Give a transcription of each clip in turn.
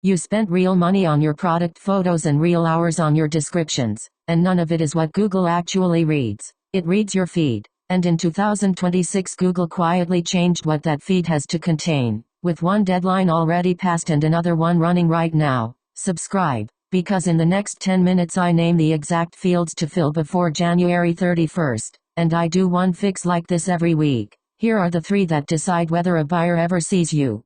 You spent real money on your product photos and real hours on your descriptions, and none of it is what Google actually reads. It reads your feed. And in 2026 Google quietly changed what that feed has to contain, with one deadline already passed and another one running right now. Subscribe, because in the next 10 minutes I name the exact fields to fill before January 31st, and I do one fix like this every week. Here are the 3 that decide whether a buyer ever sees you.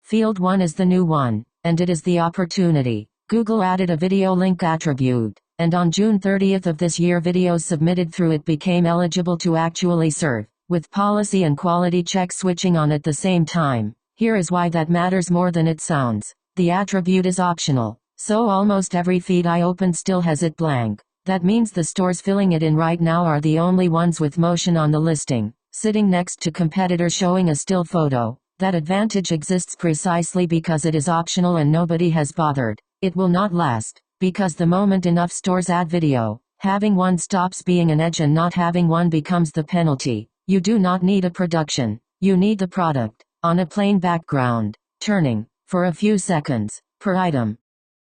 Field 1 is the new one, and it is the opportunity. Google added a video link attribute, and on June 30th of this year videos submitted through it became eligible to actually serve, with policy and quality checks switching on at the same time. Here is why that matters more than it sounds. The attribute is optional, so almost every feed I open still has it blank. That means the stores filling it in right now are the only ones with motion on the listing, sitting next to competitors showing a still photo. That advantage exists precisely because it is optional and nobody has bothered. It will not last, because the moment enough stores add video, having one stops being an edge and not having one becomes the penalty. You do not need a production, you need the product, on a plain background, turning, for a few seconds, per item.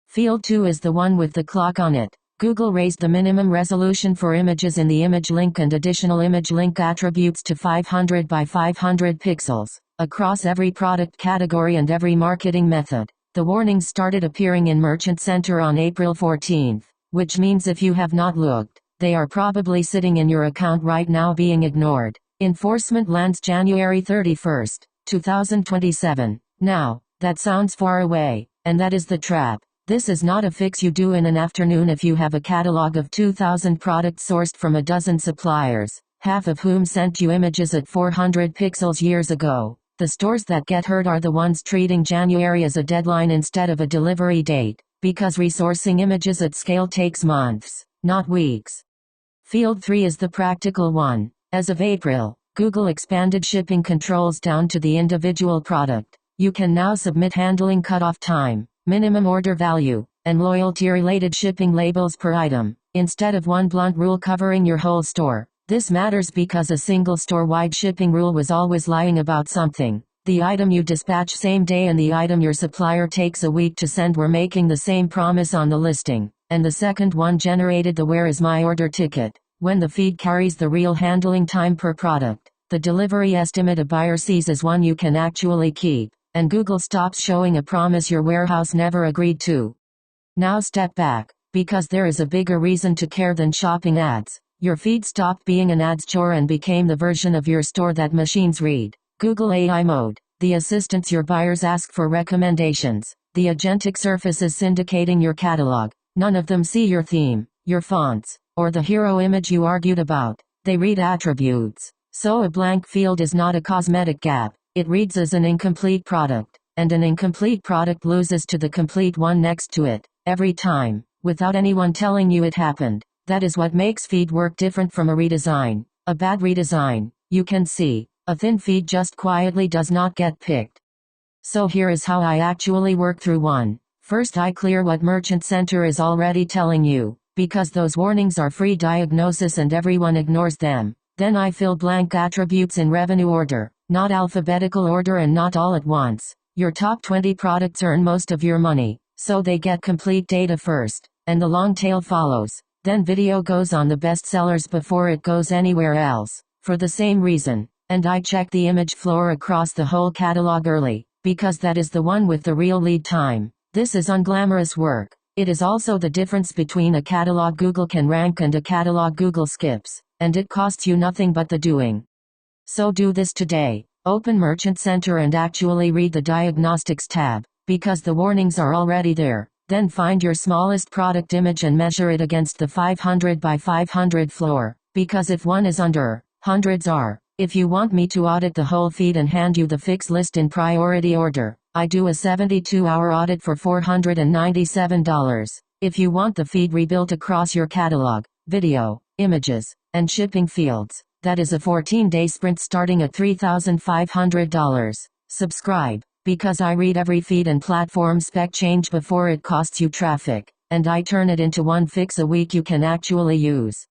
Field 2 is the one with the clock on it. Google raised the minimum resolution for images in the image link and additional image link attributes to 500 by 500 pixels, across every product category and every marketing method. The warnings started appearing in Merchant Center on April 14th, which means if you have not looked, they are probably sitting in your account right now being ignored. Enforcement lands January 31st, 2027. Now, that sounds far away, and that is the trap. This is not a fix you do in an afternoon if you have a catalog of 2,000 products sourced from a dozen suppliers, half of whom sent you images at 400 pixels years ago. The stores that get hurt are the ones treating January as a deadline instead of a delivery date, because resourcing images at scale takes months, not weeks. Field 3 is the practical one. As of April, Google expanded shipping controls down to the individual product. You can now submit handling cutoff time, minimum order value, and loyalty-related shipping labels per item, instead of one blunt rule covering your whole store. This matters because a single store-wide shipping rule was always lying about something. The item you dispatch same day and the item your supplier takes a week to send were making the same promise on the listing, and the second one generated the "where is my order" ticket. When the feed carries the real handling time per product, the delivery estimate a buyer sees is one you can actually keep, and Google stops showing a promise your warehouse never agreed to. Now step back, because there is a bigger reason to care than shopping ads. Your feed stopped being an ads chore and became the version of your store that machines read. Google AI mode, the assistants your buyers ask for recommendations, the agentic surfaces syndicating your catalog. None of them see your theme, your fonts, or the hero image you argued about. They read attributes. So a blank field is not a cosmetic gap. It reads as an incomplete product, and an incomplete product loses to the complete one next to it, every time, without anyone telling you it happened. That is what makes feed work different from a redesign. A bad redesign, you can see, a thin feed just quietly does not get picked. So here is how I actually work through one. First I clear what Merchant Center is already telling you, because those warnings are free diagnosis and everyone ignores them. Then I fill blank attributes in revenue order, not alphabetical order and not all at once. Your top 20 products earn most of your money, so they get complete data first, and the long tail follows. Then video goes on the best sellers before it goes anywhere else, for the same reason, and I check the image floor across the whole catalog early, because that is the one with the real lead time. This is unglamorous work. It is also the difference between a catalog Google can rank and a catalog Google skips, and it costs you nothing but the doing. So do this today. Open Merchant Center and actually read the Diagnostics tab, because the warnings are already there. Then find your smallest product image and measure it against the 500 by 500 floor, because if one is under, hundreds are. If you want me to audit the whole feed and hand you the fix list in priority order, I do a 72-hour audit for $497. If you want the feed rebuilt across your catalog, video, images, and shipping fields, that is a 14-day sprint starting at $3,500. Subscribe, because I read every feed and platform spec change before it costs you traffic, and I turn it into one fix a week you can actually use.